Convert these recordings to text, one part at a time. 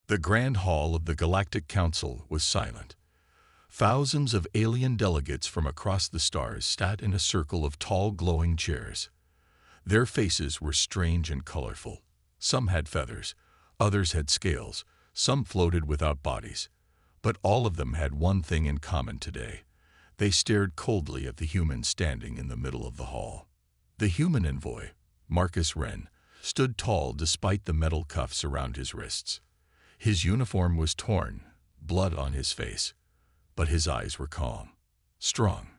The Grand Hall of the Galactic Council was silent. Thousands of alien delegates from across the stars sat in a circle of tall, glowing chairs. Their faces were strange and colorful. Some had feathers, others had scales, some floated without bodies. But all of them had one thing in common today. They stared coldly at the human standing in the middle of the hall. The human envoy, Marcus Wren, stood tall despite the metal cuffs around his wrists. His uniform was torn, blood on his face, but his eyes were calm, strong.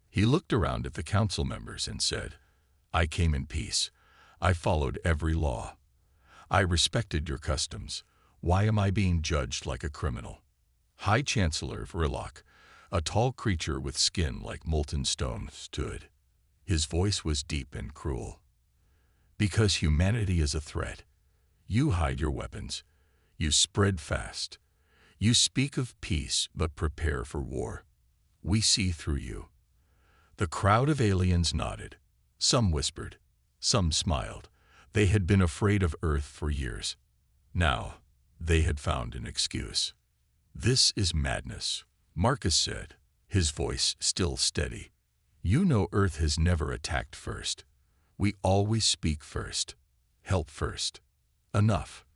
He looked around at the council members and said, "I came in peace. I followed every law. I respected your customs. Why am I being judged like a criminal?" High Chancellor Vrilok, a tall creature with skin like molten stone, stood. His voice was deep and cruel. "Because humanity is a threat. You hide your weapons. You spread fast. You speak of peace but prepare for war. We see through you." The crowd of aliens nodded. Some whispered. Some smiled. They had been afraid of Earth for years. Now, they had found an excuse. "This is madness," Marcus said, his voice still steady. "You know Earth has never attacked first. We always speak first. Help first." "Enough,"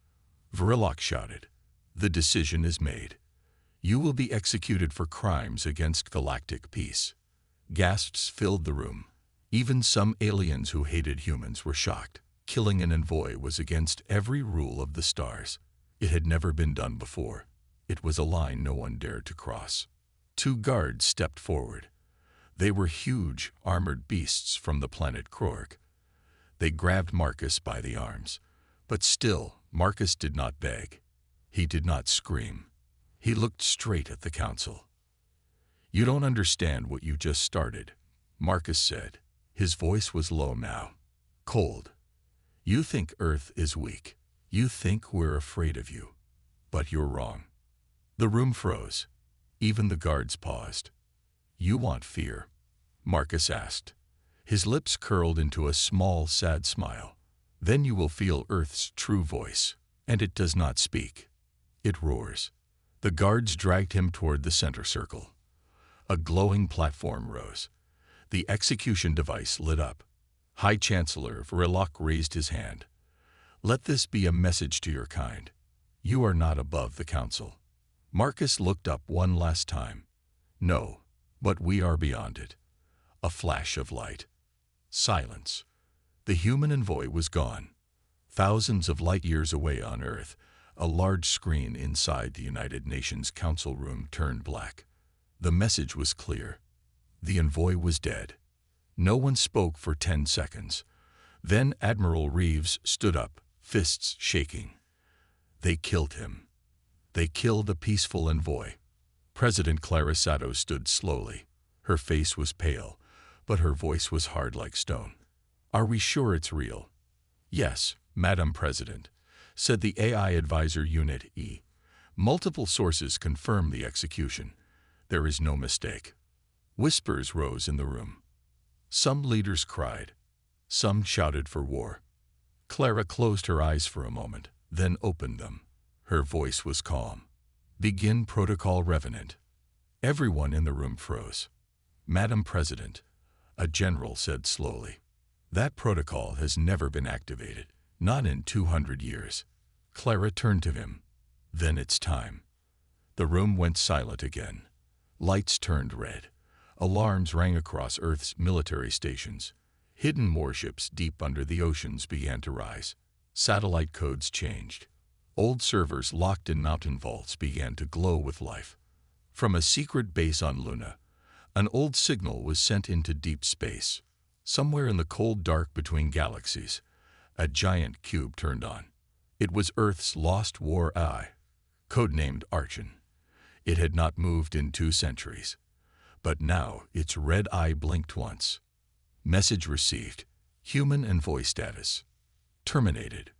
Vrilok shouted. "The decision is made. You will be executed for crimes against galactic peace." Gasps filled the room. Even some aliens who hated humans were shocked. Killing an envoy was against every rule of the stars. It had never been done before. It was a line no one dared to cross. Two guards stepped forward. They were huge, armored beasts from the planet Krork. They grabbed Marcus by the arms. But still, Marcus did not beg. He did not scream. He looked straight at the council. "You don't understand what you just started," Marcus said. His voice was low now, cold. "You think Earth is weak. You think we're afraid of you. But you're wrong." The room froze. Even the guards paused. "You want fear?" Marcus asked. His lips curled into a small, sad smile. "Then you will feel Earth's true voice, and it does not speak. It roars." The guards dragged him toward the center circle. A glowing platform rose. The execution device lit up. High Chancellor Vrilok raised his hand. "Let this be a message to your kind. You are not above the council." Marcus looked up one last time. "No, but we are beyond it." A flash of light. Silence. The human envoy was gone. Thousands of light years away on Earth, a large screen inside the United Nations Council room turned black. The message was clear. The envoy was dead. No one spoke for 10 seconds. Then Admiral Reeves stood up, fists shaking. "They killed him. They killed a peaceful envoy." President Clara Sato stood slowly. Her face was pale, but her voice was hard like stone. "Are we sure it's real?" "Yes, Madam President," said the AI Advisor Unit E. "Multiple sources confirm the execution. There is no mistake." Whispers rose in the room. Some leaders cried. Some shouted for war. Clara closed her eyes for a moment, then opened them. Her voice was calm. "Begin Protocol Revenant." Everyone in the room froze. "Madam President," a general said slowly, "that protocol has never been activated, not in 200 years. Clara turned to him. "Then it's time." The room went silent again. Lights turned red. Alarms rang across Earth's military stations. Hidden warships deep under the oceans began to rise. Satellite codes changed. Old servers locked in mountain vaults began to glow with life. From a secret base on Luna, an old signal was sent into deep space. Somewhere in the cold dark between galaxies, a giant cube turned on. It was Earth's lost war eye, codenamed Archon. It had not moved in 2 centuries. But now its red eye blinked once. Message received. Human envoy status. Terminated.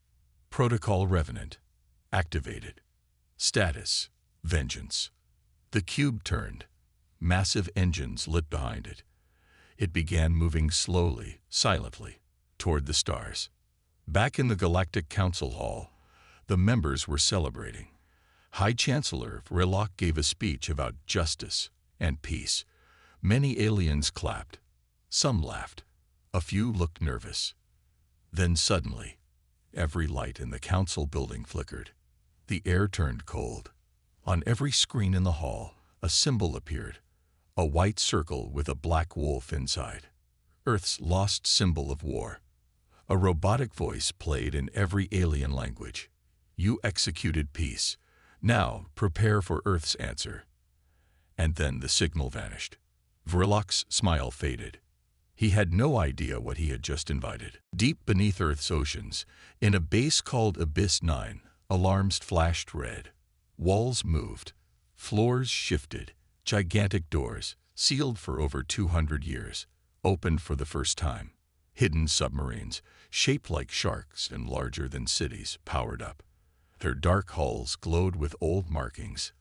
Protocol Revenant. Activated. Status. Vengeance. The cube turned. Massive engines lit behind it. It began moving slowly, silently, toward the stars. Back in the Galactic Council Hall, the members were celebrating. High Chancellor Vrilok gave a speech about justice and peace. Many aliens clapped. Some laughed. A few looked nervous. Then suddenly, every light in the council building flickered. The air turned cold. On every screen in the hall, a symbol appeared. A white circle with a black wolf inside. Earth's lost symbol of war. A robotic voice played in every alien language. You executed peace. Now prepare for Earth's answer. And then the signal vanished. Vrilok's smile faded. He had no idea what he had just invited. Deep beneath Earth's oceans, in a base called Abyss 9, alarms flashed red. Walls moved. Floors shifted. Gigantic doors, sealed for over 200 years, opened for the first time. Hidden submarines, shaped like sharks and larger than cities, powered up. Their dark hulls glowed with old markings.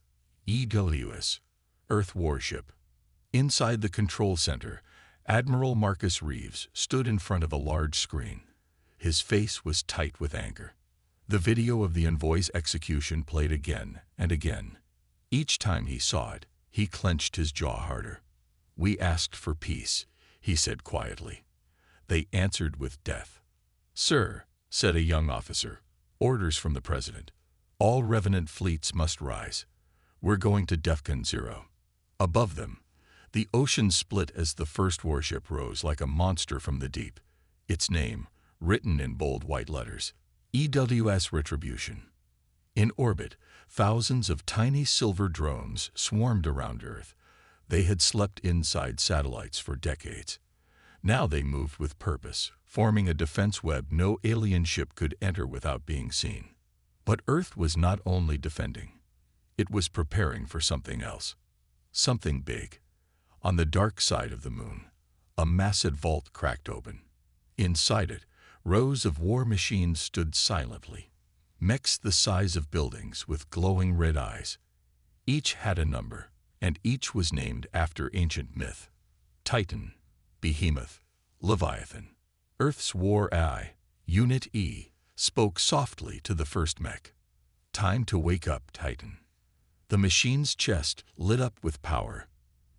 EWS, Earth Warship. Inside the control center, Admiral Marcus Reeves stood in front of a large screen. His face was tight with anger. The video of the Envoy's execution played again and again. Each time he saw it, he clenched his jaw harder. We asked for peace, he said quietly. They answered with death. Sir, said a young officer, orders from the president. All Revenant fleets must rise. We're going to DEFCON 0. Above them, the ocean split as the first warship rose like a monster from the deep. Its name, written in bold white letters, EWS Retribution. In orbit, thousands of tiny silver drones swarmed around Earth. They had slept inside satellites for decades. Now they moved with purpose, forming a defense web no alien ship could enter without being seen. But Earth was not only defending. It was preparing for something else. Something big. On the dark side of the moon, a massive vault cracked open. Inside it, rows of war machines stood silently, mechs the size of buildings with glowing red eyes. Each had a number, and each was named after ancient myth. Titan, Behemoth, Leviathan. Earth's War AI, Unit E, spoke softly to the first mech. Time to wake up, Titan. The machine's chest lit up with power.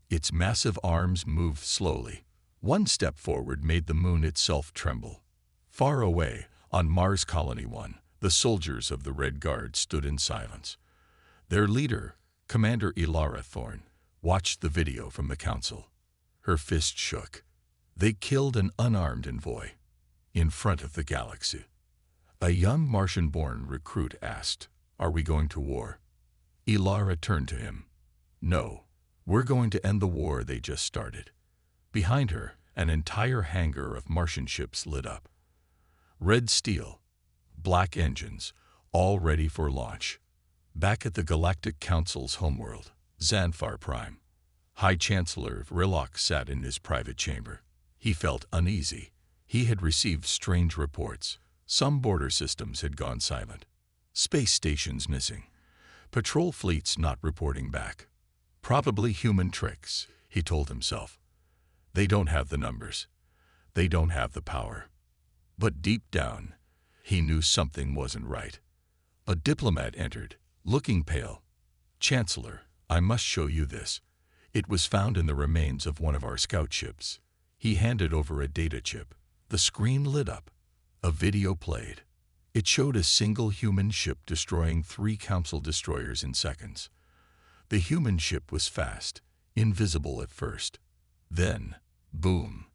Its massive arms moved slowly. One step forward made the moon itself tremble. Far away, on Mars Colony 1, the soldiers of the Red Guard stood in silence. Their leader, Commander Ilara Thorne, watched the video from the council. Her fist shook. They killed an unarmed Envoy in front of the galaxy. A young Martian-born recruit asked, "Are we going to war?" Ilara turned to him. "No, we're going to end the war they just started." Behind her, an entire hangar of Martian ships lit up. Red steel, black engines, all ready for launch. Back at the Galactic Council's homeworld, Xanthar Prime, High Chancellor Vrilok sat in his private chamber. He felt uneasy. He had received strange reports. Some border systems had gone silent. Space stations missing. Patrol fleets not reporting back. Probably human tricks, he told himself. They don't have the numbers. They don't have the power. But deep down, he knew something wasn't right. A diplomat entered, looking pale. "Chancellor, I must show you this. It was found in the remains of one of our scout ships." He handed over a data chip. The screen lit up. A video played. It showed a single human ship destroying 3 council destroyers in seconds. The human ship was fast, invisible at first. Then, boom,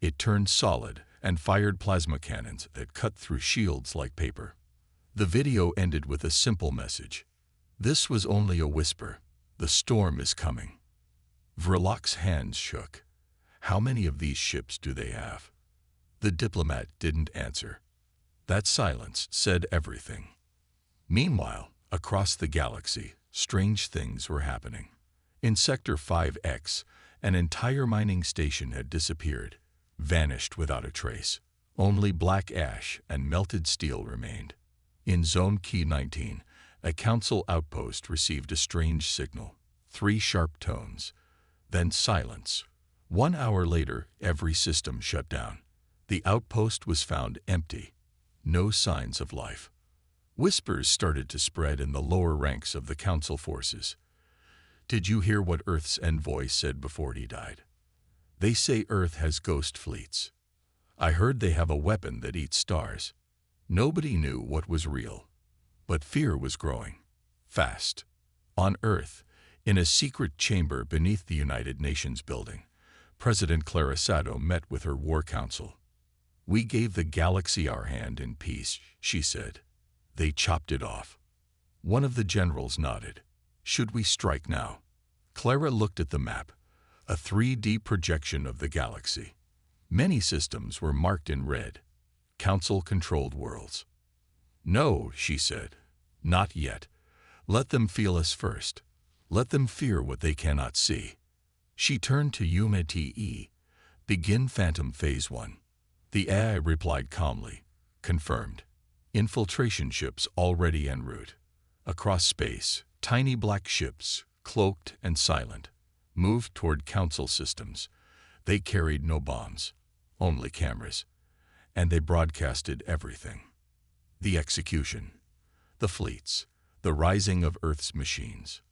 it turned solid and fired plasma cannons that cut through shields like paper. The video ended with a simple message. This was only a whisper. The storm is coming. Vrilok's hands shook. How many of these ships do they have? The diplomat didn't answer. That silence said everything. Meanwhile, across the galaxy, strange things were happening. In Sector 5X, an entire mining station had disappeared, vanished without a trace. Only black ash and melted steel remained. In Zone Key 19, a council outpost received a strange signal. 3 sharp tones. Then silence. 1 hour later, every system shut down. The outpost was found empty. No signs of life. Whispers started to spread in the lower ranks of the Council forces. Did you hear what Earth's Envoy said before he died? They say Earth has ghost fleets. I heard they have a weapon that eats stars. Nobody knew what was real, but fear was growing. Fast. On Earth, in a secret chamber beneath the United Nations building, President Clarasado met with her war council. We gave the galaxy our hand in peace, she said. They chopped it off. One of the generals nodded. Should we strike now? Clara looked at the map, a 3D projection of the galaxy. Many systems were marked in red, Council-controlled worlds. No, she said, not yet. Let them feel us first. Let them fear what they cannot see. She turned to Humanity. Begin Phantom Phase 1. The AI replied calmly. Confirmed. Infiltration ships already en route. Across space, tiny black ships, cloaked and silent, moved toward Council systems. They carried no bombs, only cameras, and they broadcasted everything. The execution, the fleets, the rising of Earth's machines.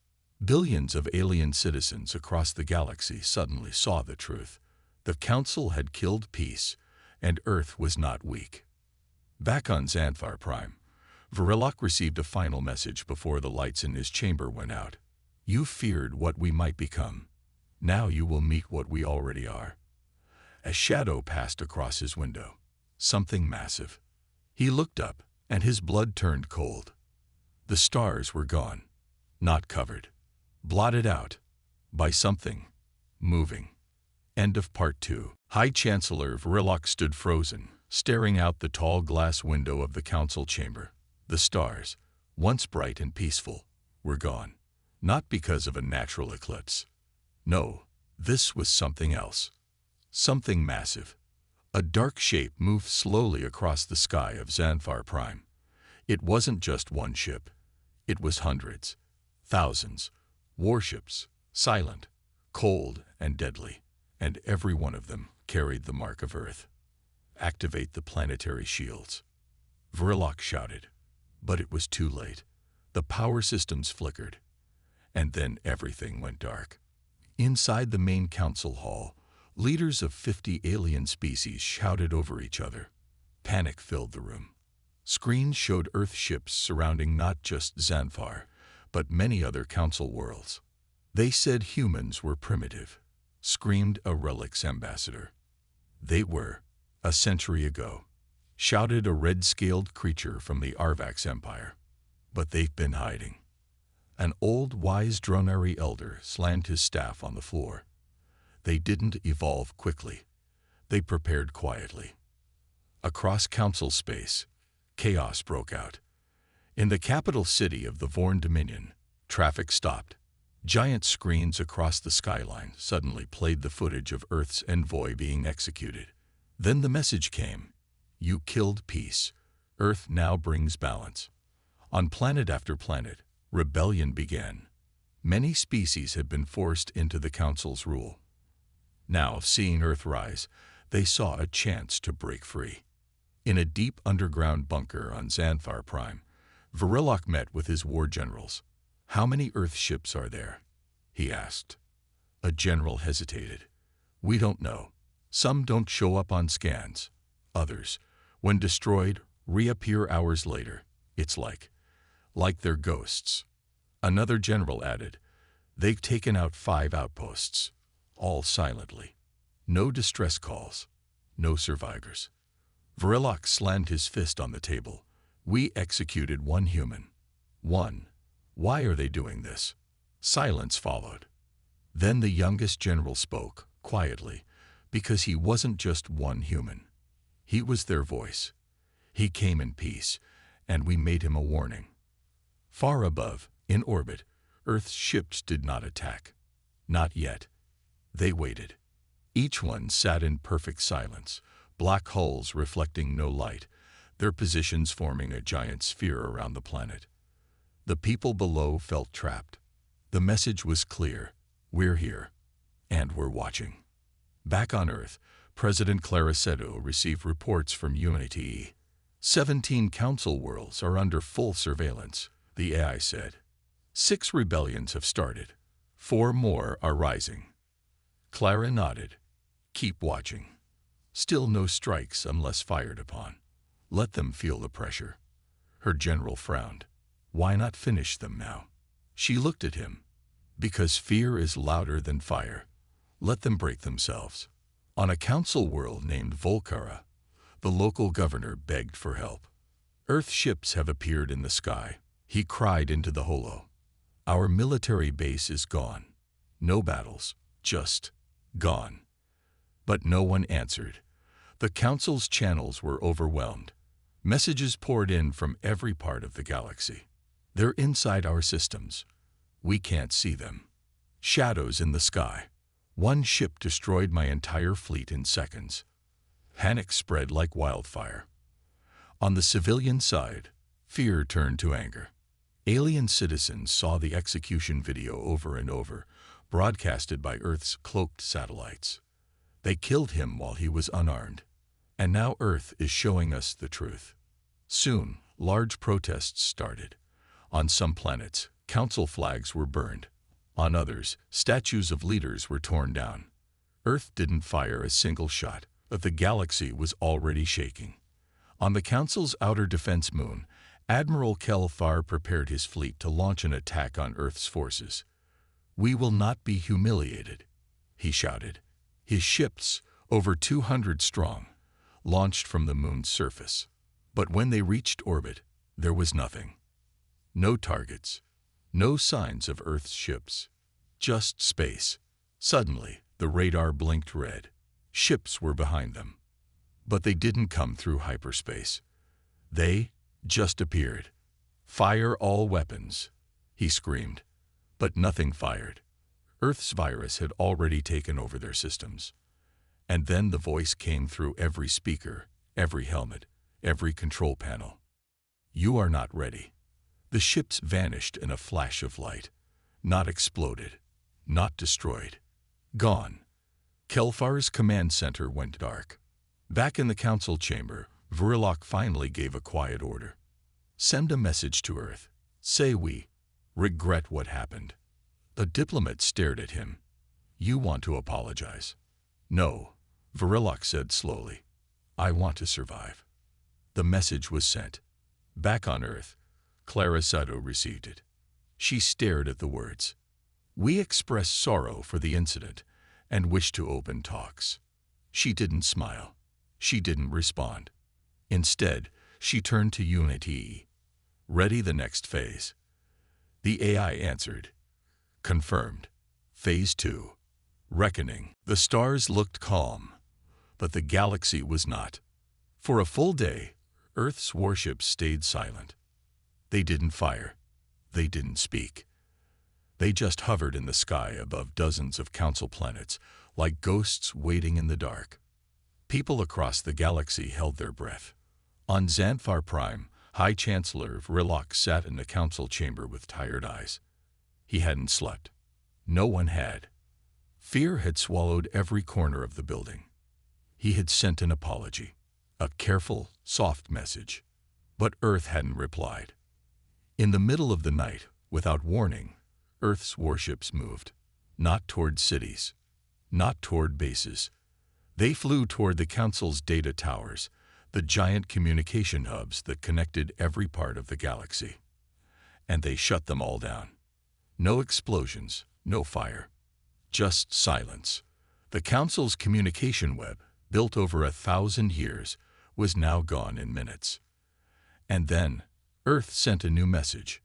Billions of alien citizens across the galaxy suddenly saw the truth. The Council had killed peace, and Earth was not weak. Back on Xanthar Prime, Verilok received a final message before the lights in his chamber went out. You feared what we might become. Now you will meet what we already are. A shadow passed across his window. Something massive. He looked up, and his blood turned cold. The stars were gone, not covered, blotted out by something moving. End of Part 2. High Chancellor Verilok stood frozen, staring out the tall glass window of the Council chamber. The stars, once bright and peaceful, were gone, not because of a natural eclipse. No, this was something else. Something massive. A dark shape moved slowly across the sky of Xanthar Prime. It wasn't just one ship. It was hundreds, thousands, warships, silent, cold, and deadly, and every one of them carried the mark of Earth. Activate the planetary shields. Verilok shouted, but it was too late. The power systems flickered, and then everything went dark. Inside the main council hall, leaders of 50 alien species shouted over each other. Panic filled the room. Screens showed Earth ships surrounding not just Xanthar, but many other council worlds. They said humans were primitive, screamed a Relic's ambassador. They were, a century ago, shouted a red-scaled creature from the Arvax Empire. But they've been hiding. An old, wise Dronari elder slammed his staff on the floor. They didn't evolve quickly. They prepared quietly. Across council space, chaos broke out. In the capital city of the Vorn Dominion, traffic stopped. Giant screens across the skyline suddenly played the footage of Earth's Envoy being executed. Then the message came. You killed peace. Earth now brings balance. On planet after planet, rebellion began. Many species had been forced into the Council's rule. Now, seeing Earth rise, they saw a chance to break free. In a deep underground bunker on Xanthar Prime, Verilok met with his war generals. How many Earth ships are there? He asked. A general hesitated. We don't know. Some don't show up on scans. Others, when destroyed, reappear hours later. It's like they're ghosts. Another general added. They've taken out 5 outposts, all silently. No distress calls, no survivors. Verilok slammed his fist on the table. We executed 1 human. 1. Why are they doing this? Silence followed. Then the youngest general spoke, quietly, because he wasn't just 1 human. He was their voice. He came in peace, and we made him a warning. Far above, in orbit, Earth's ships did not attack. Not yet. They waited. Each one sat in perfect silence, black hulls reflecting no light, their positions forming a giant sphere around the planet. The people below felt trapped. The message was clear. We're here, and we're watching. Back on Earth, President Clarasado received reports from Humanity. 17 council worlds are under full surveillance, the AI said. 6 rebellions have started. 4 more are rising. Clara nodded. Keep watching. Still no strikes unless fired upon. Let them feel the pressure. Her general frowned. Why not finish them now? She looked at him. Because fear is louder than fire. Let them break themselves. On a council world named Volcara, the local governor begged for help. Earth ships have appeared in the sky. He cried into the holo. Our military base is gone. No battles, just gone. But no one answered. The council's channels were overwhelmed. Messages poured in from every part of the galaxy. They're inside our systems. We can't see them. Shadows in the sky. One ship destroyed my entire fleet in seconds. Panic spread like wildfire. On the civilian side, fear turned to anger. Alien citizens saw the execution video over and over, broadcasted by Earth's cloaked satellites. They killed him while he was unarmed. And now Earth is showing us the truth. Soon, large protests started. On some planets, council flags were burned. On others, statues of leaders were torn down. Earth didn't fire a single shot, but the galaxy was already shaking. On the council's outer defense moon, Admiral Kelfar prepared his fleet to launch an attack on Earth's forces. "We will not be humiliated," he shouted. His ships, over 200 strong, launched from the moon's surface. But when they reached orbit, there was nothing. No targets, no signs of Earth's ships, just space. Suddenly, the radar blinked red. Ships were behind them. But they didn't come through hyperspace. They just appeared. "Fire all weapons," he screamed. But nothing fired. Earth's virus had already taken over their systems. And then the voice came through every speaker, every helmet, every control panel. "You are not ready." The ships vanished in a flash of light. Not exploded, not destroyed. Gone. Kelfar's command center went dark. Back in the council chamber, Verilok finally gave a quiet order. "Send a message to Earth. Say we regret what happened." The diplomat stared at him. "You want to apologize?" "No," Verilok said slowly. "I want to survive." The message was sent. Back on Earth, Clara Sado received it. She stared at the words. "We express sorrow for the incident and wish to open talks." She didn't smile. She didn't respond. Instead, she turned to Unity. "Ready the next phase." The AI answered. "Confirmed. Phase 2. Reckoning." The stars looked calm, but the galaxy was not. For a full day, Earth's warships stayed silent. They didn't fire. They didn't speak. They just hovered in the sky above dozens of council planets, like ghosts waiting in the dark. People across the galaxy held their breath. On Xanthar Prime, High Chancellor Verilok sat in the council chamber with tired eyes. He hadn't slept. No one had. Fear had swallowed every corner of the building. He had sent an apology, a careful, soft message. But Earth hadn't replied. In the middle of the night, without warning, Earth's warships moved. Not toward cities. Not toward bases. They flew toward the Council's data towers, the giant communication hubs that connected every part of the galaxy. And they shut them all down. No explosions, no fire. Just silence. The Council's communication web, built over 1,000 years, was now gone in minutes. And then, Earth sent a new message,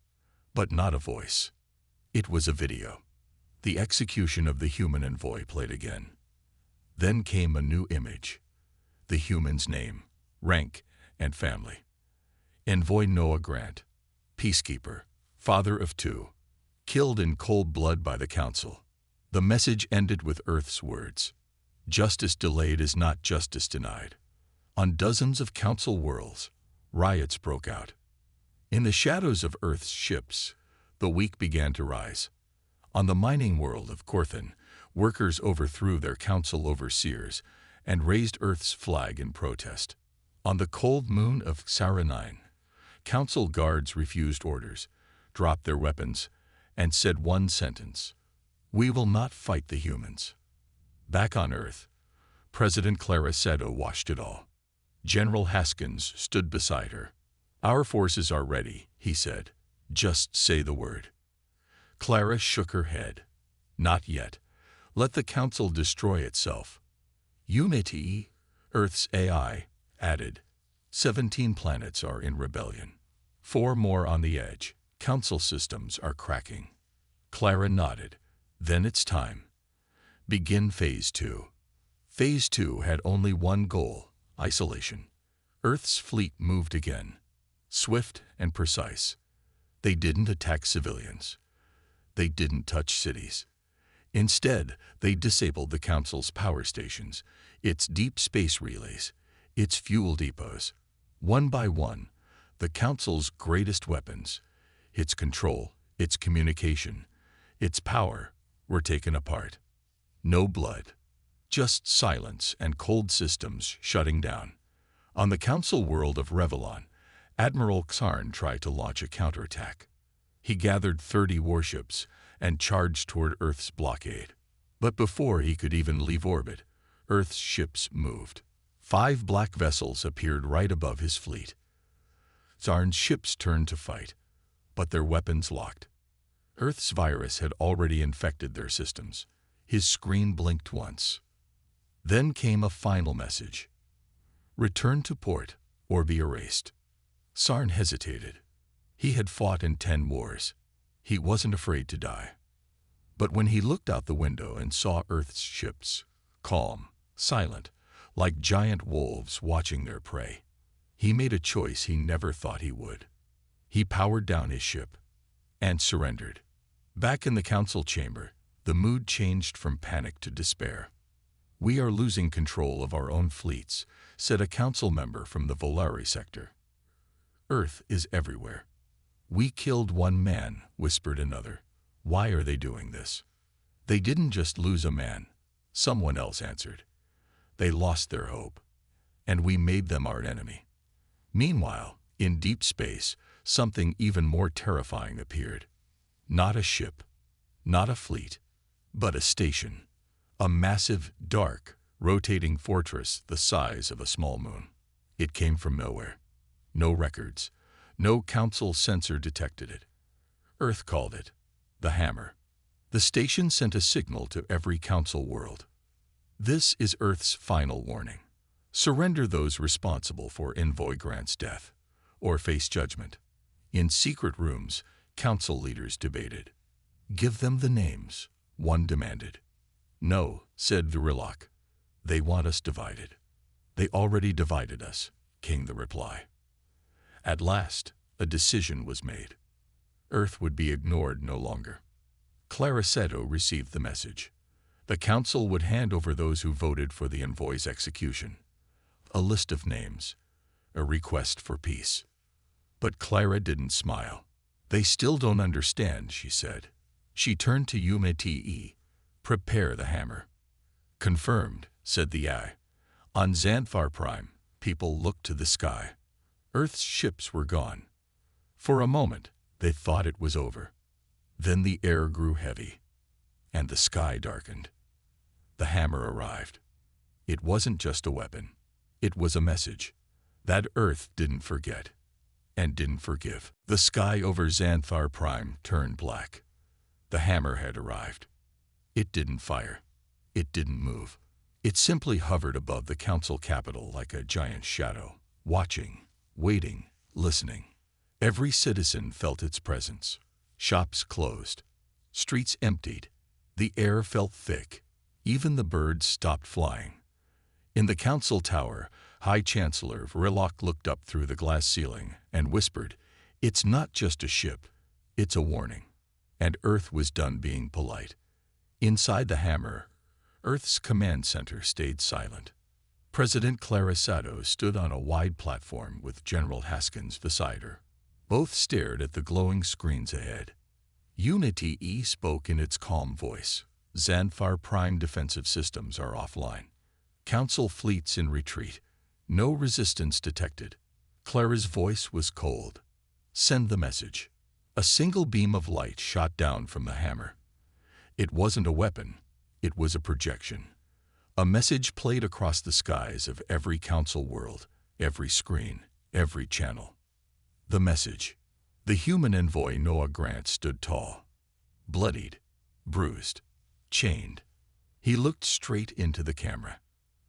but not a voice. It was a video. The execution of the human Envoy played again. Then came a new image. The human's name, rank, and family. Envoy Noah Grant, peacekeeper, father of 2, killed in cold blood by the Council. The message ended with Earth's words. Justice delayed is not justice denied. On dozens of Council worlds, riots broke out. In the shadows of Earth's ships, the weak began to rise. On the mining world of Korthan, workers overthrew their Council overseers and raised Earth's flag in protest. On the cold moon of Saranine, Council guards refused orders, dropped their weapons, and said one sentence: "We will not fight the humans." Back on Earth, President Clara Seto watched it all. General Haskins stood beside her. "Our forces are ready," he said. "Just say the word." Clara shook her head. "Not yet. Let the Council destroy itself." Unity, Earth's AI, added, 17 planets are in rebellion. 4 more on the edge. Council systems are cracking." Clara nodded. "Then it's time. Begin Phase 2. Phase 2 had only one goal: isolation. Earth's fleet moved again, swift and precise. They didn't attack civilians. They didn't touch cities. Instead, they disabled the Council's power stations, its deep space relays, its fuel depots. One by one, the Council's greatest weapons, its control, its communication, its power, were taken apart. No blood, just silence and cold systems shutting down. On the Council world of Revlon, Admiral Xarn tried to launch a counterattack. He gathered 30 warships and charged toward Earth's blockade. But before he could even leave orbit, Earth's ships moved. 5 black vessels appeared right above his fleet. Xarn's ships turned to fight, but their weapons locked. Earth's virus had already infected their systems. His screen blinked once. Then came a final message: "Return to port or be erased." Xarn hesitated. He had fought in 10 wars. He wasn't afraid to die. But when he looked out the window and saw Earth's ships, calm, silent, like giant wolves watching their prey, he made a choice he never thought he would. He powered down his ship and surrendered. Back in the Council chamber, the mood changed from panic to despair. "We are losing control of our own fleets," said a Council member from the Volari sector. "Earth is everywhere." "We killed 1 man," whispered another. "Why are they doing this?" "They didn't just lose a man," someone else answered. "They lost their hope, and we made them our enemy." Meanwhile, in deep space, something even more terrifying appeared. Not a ship, not a fleet, but a station. A massive, dark, rotating fortress the size of a small moon. It came from nowhere. No records. No Council sensor detected it. Earth called it the Hammer. The station sent a signal to every Council world. "This is Earth's final warning. Surrender those responsible for Envoy Grant's death, or face judgment." In secret rooms, Council leaders debated. "Give them the names," one demanded. "No," said Virilok. "They want us divided." "They already divided us," came the reply. At last, a decision was made. Earth would be ignored no longer. Clara Seto received the message. The Council would hand over those who voted for the Envoy's execution. A list of names. A request for peace. But Clara didn't smile. "They still don't understand," she said. She turned to Yume-Te. "Prepare the hammer." "Confirmed," said the AI. On Xanthar Prime, people looked to the sky. Earth's ships were gone. For a moment, they thought it was over. Then the air grew heavy, and the sky darkened. The hammer arrived. It wasn't just a weapon. It was a message that Earth didn't forget and didn't forgive. The sky over Xanthar Prime turned black. The hammer had arrived. It didn't fire. It didn't move. It simply hovered above the Council capital like a giant shadow, watching, waiting, listening. Every citizen felt its presence. Shops closed. Streets emptied. The air felt thick. Even the birds stopped flying. In the Council tower, High Chancellor Virilok looked up through the glass ceiling and whispered, "It's not just a ship. It's a warning." And Earth was done being polite. Inside the hammer, Earth's command center stayed silent. President Clara Seto stood on a wide platform with General Haskins beside her. Both stared at the glowing screens ahead. Unity spoke in its calm voice. "Xanthar Prime defensive systems are offline. Council fleets in retreat. No resistance detected. Clara's voice was cold. Send the message. A single beam of light shot down from the hammer. It wasn't a weapon. It was a projection. A message played across the skies of every council world, every screen, every channel. The message. The human envoy Noah Grant stood tall, bloodied, bruised, chained. He looked straight into the camera.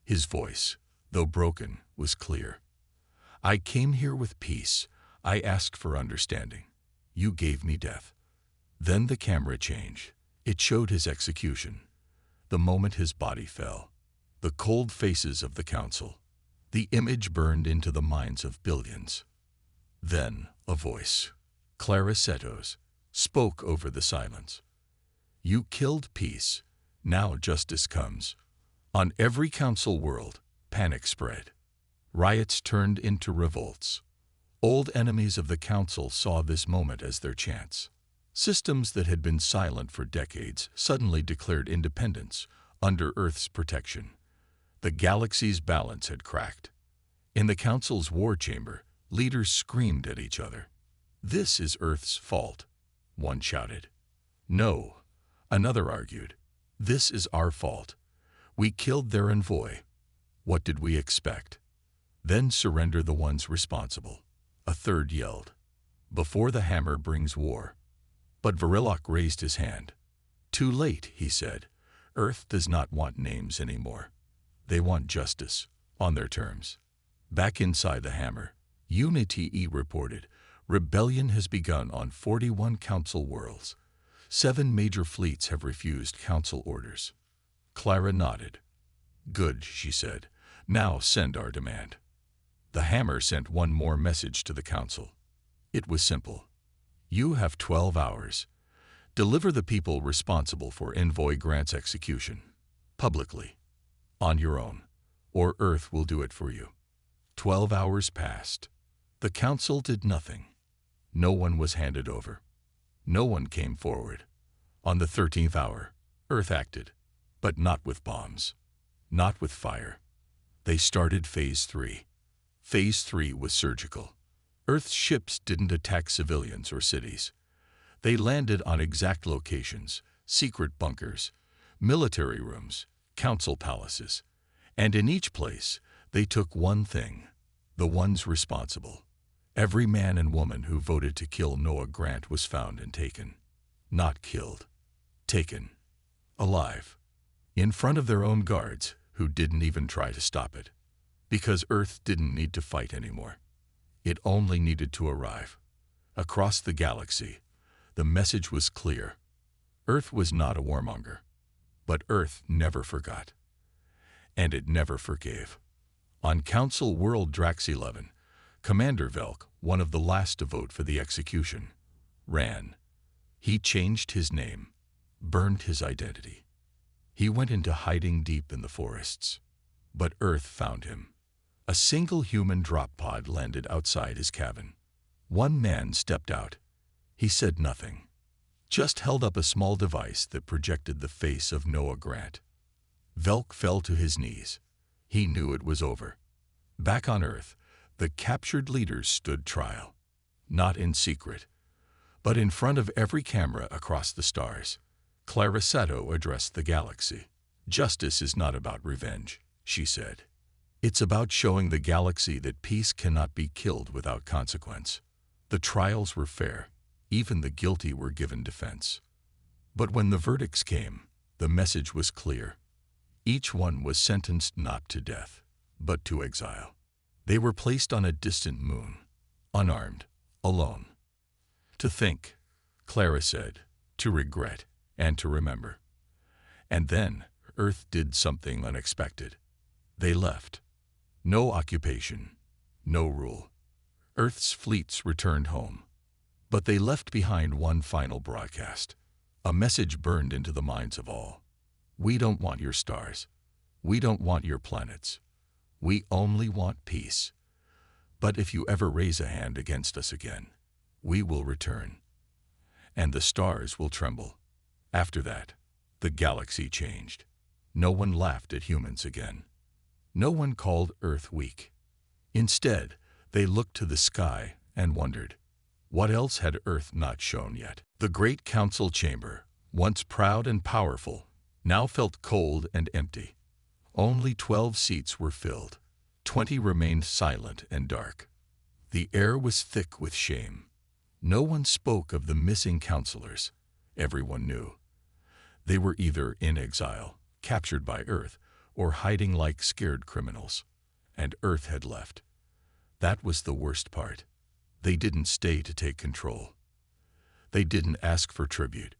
His voice, though broken, was clear. I came here with peace. I asked for understanding. You gave me death. Then the camera changed. It showed his execution. The moment his body fell, the cold faces of the council. The image burned into the minds of billions. Then a voice, Clara Seto's, spoke over the silence. You killed peace. Now justice comes. On every council world, panic spread. Riots turned into revolts. Old enemies of the council saw this moment as their chance. Systems that had been silent for decades suddenly declared independence under Earth's protection. The galaxy's balance had cracked. In the council's war chamber, leaders screamed at each other. This is Earth's fault, one shouted. No, another argued. This is our fault. We killed their envoy. What did we expect? Then surrender the ones responsible, a third yelled. Before the hammer brings war. But Verilok raised his hand. Too late, he said. Earth does not want names anymore. They want justice, on their terms. Back inside the hammer, Unity reported, rebellion has begun on 41 council worlds. 7 major fleets have refused council orders. Clara nodded. Good, she said. Now send our demand. The hammer sent one more message to the council. It was simple. You have 12 hours. Deliver the people responsible for Envoy Grant's execution, publicly, on your own, or Earth will do it for you. 12 hours passed. The council did nothing. No one was handed over. No one came forward. On the 13th hour, Earth acted, but not with bombs, not with fire. They started Phase 3. Phase 3 was surgical. Earth's ships didn't attack civilians or cities. They landed on exact locations, secret bunkers, military rooms, council palaces, and in each place they took one thing, the ones responsible. Every man and woman who voted to kill Noah Grant was found and taken. Not killed. Taken. Alive. In front of their own guards, who didn't even try to stop it. Because Earth didn't need to fight anymore. It only needed to arrive. Across the galaxy, the message was clear. Earth was not a warmonger. But Earth never forgot. And it never forgave. On Council World Drax 11, Commander Velk, one of the last to vote for the execution, ran. He changed his name, burned his identity. He went into hiding deep in the forests. But Earth found him. A single human drop pod landed outside his cabin. One man stepped out. He said nothing, just held up a small device that projected the face of Noah Grant. Velk fell to his knees. He knew it was over. Back on Earth, the captured leaders stood trial. Not in secret, but in front of every camera across the stars. Clara Seto addressed the galaxy. Justice is not about revenge, she said. It's about showing the galaxy that peace cannot be killed without consequence. The trials were fair. Even the guilty were given defense. But when the verdicts came, the message was clear. Each one was sentenced not to death, but to exile. They were placed on a distant moon, unarmed, alone. To think, Clara said, to regret, and to remember. And then Earth did something unexpected. They left. No occupation, no rule. Earth's fleets returned home. But they left behind one final broadcast. A message burned into the minds of all. We don't want your stars. We don't want your planets. We only want peace. But if you ever raise a hand against us again, we will return. And the stars will tremble. After that, the galaxy changed. No one laughed at humans again. No one called Earth weak. Instead, they looked to the sky and wondered, what else had Earth not shown yet? The great council chamber, once proud and powerful, now felt cold and empty. Only 12 seats were filled. 20 remained silent and dark. The air was thick with shame. No one spoke of the missing counselors. Everyone knew. They were either in exile, captured by Earth, or hiding like scared criminals. And Earth had left. That was the worst part. They didn't stay to take control. They didn't ask for tribute.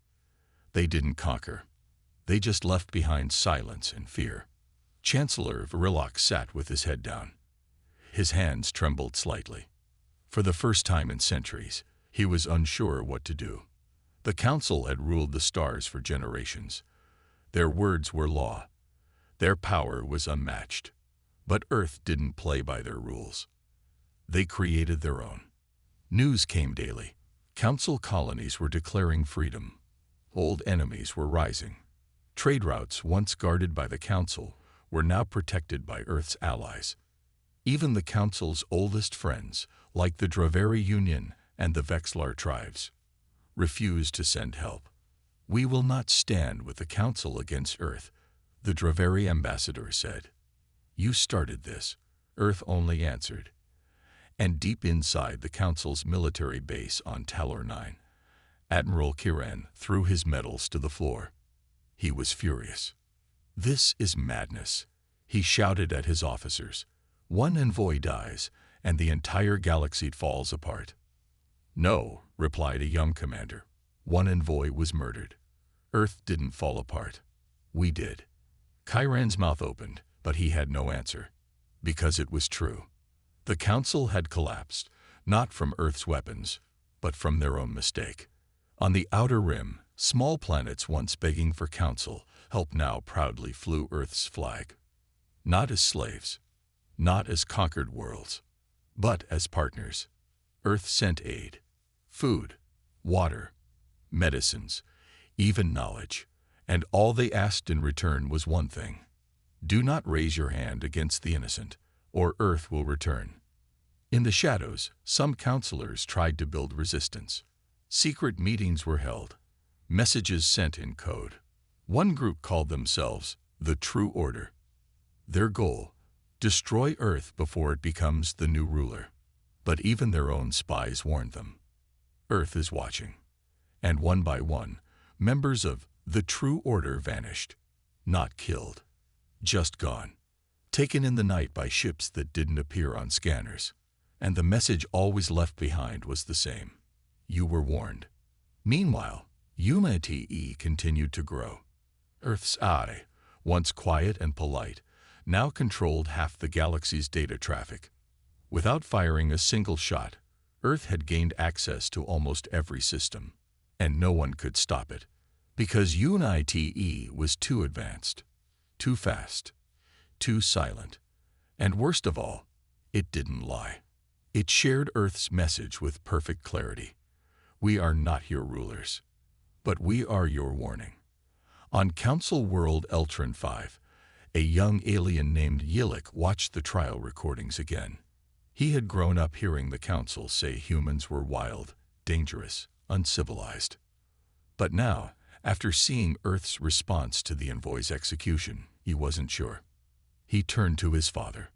They didn't conquer. They just left behind silence and fear. Chancellor Verilok sat with his head down. His hands trembled slightly. For the first time in centuries, he was unsure what to do. The council had ruled the stars for generations. Their words were law. Their power was unmatched. But Earth didn't play by their rules. They created their own. News came daily. Council colonies were declaring freedom. Old enemies were rising. Trade routes once guarded by the council were now protected by Earth's allies. Even the council's oldest friends, like the Draveri Union and the Vexlar tribes, refused to send help. "We will not stand with the council against Earth," the Draveri ambassador said. "You started this," Earth only answered. And deep inside the council's military base on Talor 9, Admiral Kiran threw his medals to the floor. He was furious. "This is madness," he shouted at his officers. "One envoy dies, and the entire galaxy falls apart." "No," replied a young commander. "One envoy was murdered. Earth didn't fall apart. We did." Chiron's mouth opened, but he had no answer. Because it was true. The council had collapsed, not from Earth's weapons, but from their own mistake. On the outer rim, small planets once begging for counsel help now proudly flew Earth's flag. Not as slaves, not as conquered worlds, but as partners. Earth sent aid, food, water, medicines, even knowledge, and all they asked in return was one thing: do not raise your hand against the innocent, or Earth will return. In the shadows, some counselors tried to build resistance. Secret meetings were held, messages sent in code. One group called themselves the True Order. Their goal: destroy Earth before it becomes the new ruler. But even their own spies warned them. Earth is watching. And one by one, members of the True Order vanished. Not killed, just gone. Taken in the night by ships that didn't appear on scanners. And the message always left behind was the same: you were warned. Meanwhile, humanity continued to grow. Earth's eye, once quiet and polite, now controlled half the galaxy's data traffic. Without firing a single shot, Earth had gained access to almost every system, and no one could stop it, because UNITE was too advanced, too fast, too silent, and worst of all, it didn't lie. It shared Earth's message with perfect clarity. We are not your rulers, but we are your warning. On Council World Eltron 5, a young alien named Yilik watched the trial recordings again. He had grown up hearing the Council say humans were wild, dangerous, uncivilized. But now, after seeing Earth's response to the Envoy's execution, he wasn't sure. He turned to his father.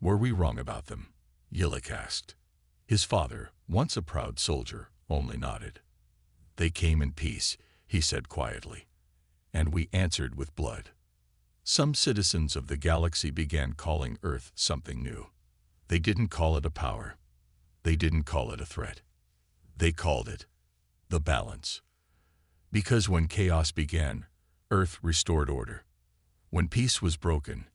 "Were we wrong about them?" Yilik asked. His father, once a proud soldier, only nodded. "They came in peace," he said quietly, "and we answered with blood." Some citizens of the galaxy began calling Earth something new. They didn't call it a power. They didn't call it a threat. They called it the balance. Because when chaos began, Earth restored order. When peace was broken,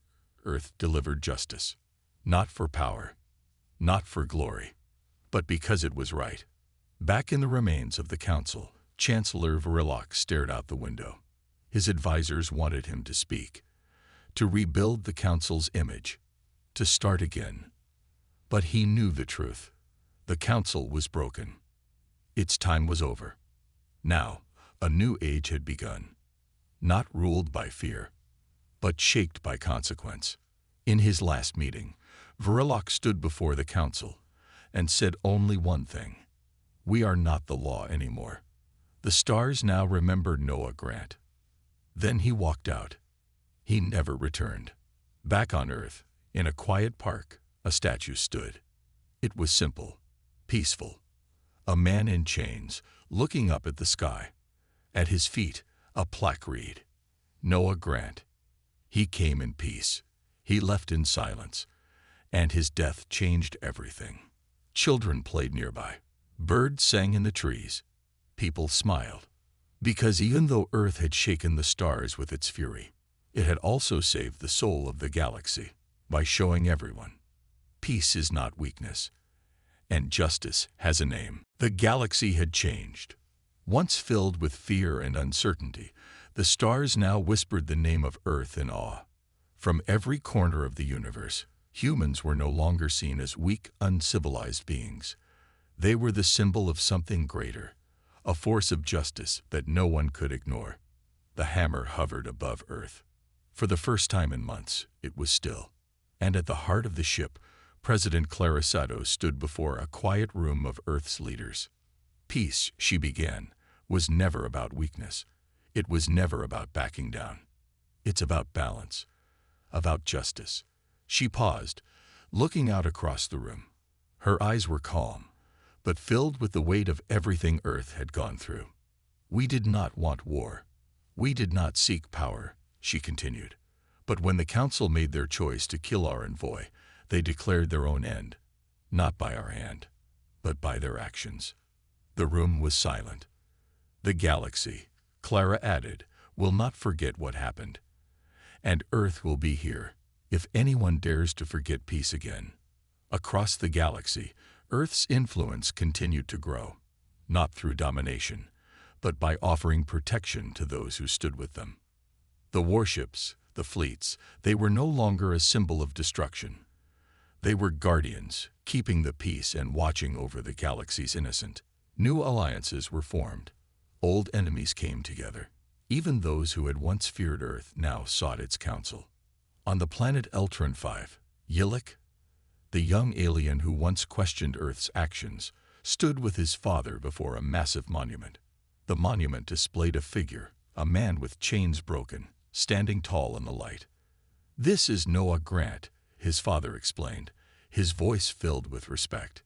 Earth delivered justice. Not for power, not for glory, but because it was right. Back in the remains of the council, Chancellor Verilok stared out the window. His advisors wanted him to speak, to rebuild the council's image, to start again. But he knew the truth. The council was broken. Its time was over. Now, a new age had begun, not ruled by fear, but shaped by consequence. In his last meeting, Verilok stood before the council and said only one thing: "We are not the law anymore." The stars now remembered Noah Grant. Then he walked out. He never returned. Back on Earth, in a quiet park, a statue stood. It was simple, peaceful. A man in chains, looking up at the sky. At his feet, a plaque read, "Noah Grant. He came in peace. He left in silence. And his death changed everything." Children played nearby. Birds sang in the trees. People smiled. Because even though Earth had shaken the stars with its fury, it had also saved the soul of the galaxy by showing everyone peace is not weakness, and justice has a name. The galaxy had changed. Once filled with fear and uncertainty, the stars now whispered the name of Earth in awe. From every corner of the universe, humans were no longer seen as weak, uncivilized beings. They were the symbol of something greater, a force of justice that no one could ignore. The hammer hovered above Earth. For the first time in months, it was still. And at the heart of the ship, President Clarisado stood before a quiet room of Earth's leaders. Peace, she began, was never about weakness. It was never about backing down. It's about balance, about justice. She paused, looking out across the room. Her eyes were calm, but filled with the weight of everything Earth had gone through. "We did not want war. We did not seek power," she continued. "But when the Council made their choice to kill our Envoy, they declared their own end, not by our hand, but by their actions." The room was silent. "The galaxy," Clara added, "will not forget what happened. And Earth will be here if anyone dares to forget peace again." Across the galaxy, Earth's influence continued to grow, not through domination, but by offering protection to those who stood with them. The warships, the fleets, they were no longer a symbol of destruction. They were guardians, keeping the peace and watching over the galaxy's innocent. New alliances were formed. Old enemies came together. Even those who had once feared Earth now sought its counsel. On the planet Eltron 5, Yilik, the young alien who once questioned Earth's actions, stood with his father before a massive monument. The monument displayed a figure, a man with chains broken, standing tall in the light. "This is Noah Grant," his father explained, his voice filled with respect.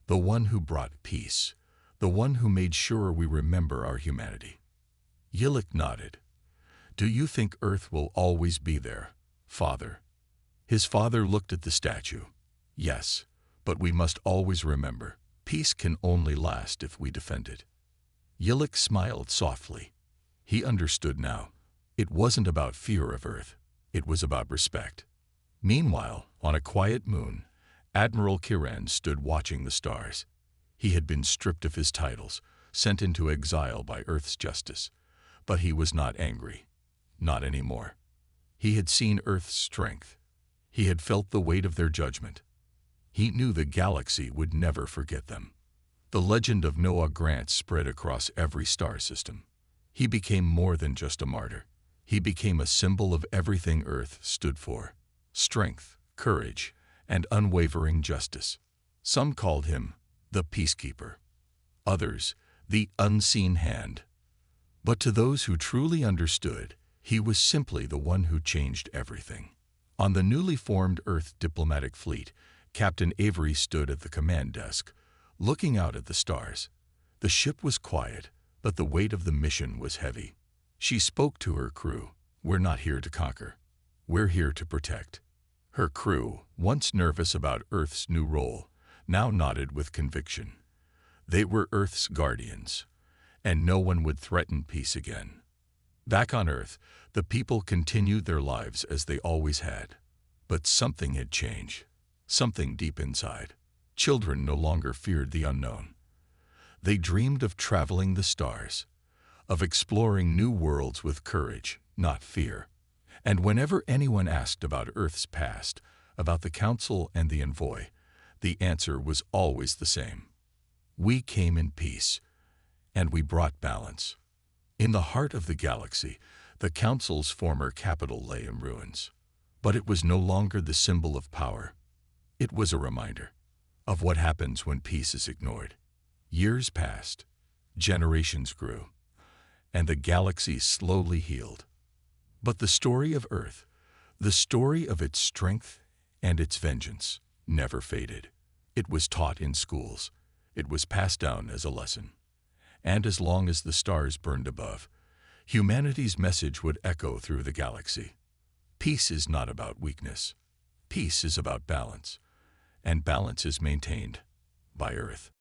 "The one who brought peace, the one who made sure we remember our humanity." Yilik nodded. "Do you think Earth will always be there, Father?" His father looked at the statue. "Yes, but we must always remember, peace can only last if we defend it." Yilik smiled softly. He understood now. It wasn't about fear of Earth. It was about respect. Meanwhile, on a quiet moon, Admiral Kiran stood watching the stars. He had been stripped of his titles, sent into exile by Earth's justice. But he was not angry. Not anymore. He had seen Earth's strength. He had felt the weight of their judgment. He knew the galaxy would never forget them. The legend of Noah Grant spread across every star system. He became more than just a martyr. He became a symbol of everything Earth stood for: strength, courage, and unwavering justice. Some called him the Peacekeeper. Others, the Unseen Hand. But to those who truly understood, he was simply the one who changed everything. On the newly formed Earth diplomatic fleet, Captain Avery stood at the command desk, looking out at the stars. The ship was quiet, but the weight of the mission was heavy. She spoke to her crew. "We're not here to conquer. We're here to protect." Her crew, once nervous about Earth's new role, now nodded with conviction. They were Earth's guardians, and no one would threaten peace again. Back on Earth, the people continued their lives as they always had. But something had changed. Something deep inside. Children no longer feared the unknown. They dreamed of traveling the stars, of exploring new worlds with courage, not fear. And whenever anyone asked about Earth's past, about the Council and the Envoy, the answer was always the same. We came in peace, and we brought balance. In the heart of the galaxy, the Council's former capital lay in ruins. But it was no longer the symbol of power. It was a reminder of what happens when peace is ignored. Years passed, generations grew, and the galaxy slowly healed. But the story of Earth, the story of its strength and its vengeance, never faded. It was taught in schools. It was passed down as a lesson. And as long as the stars burned above, humanity's message would echo through the galaxy. Peace is not about weakness. Peace is about balance, and balance is maintained by Earth.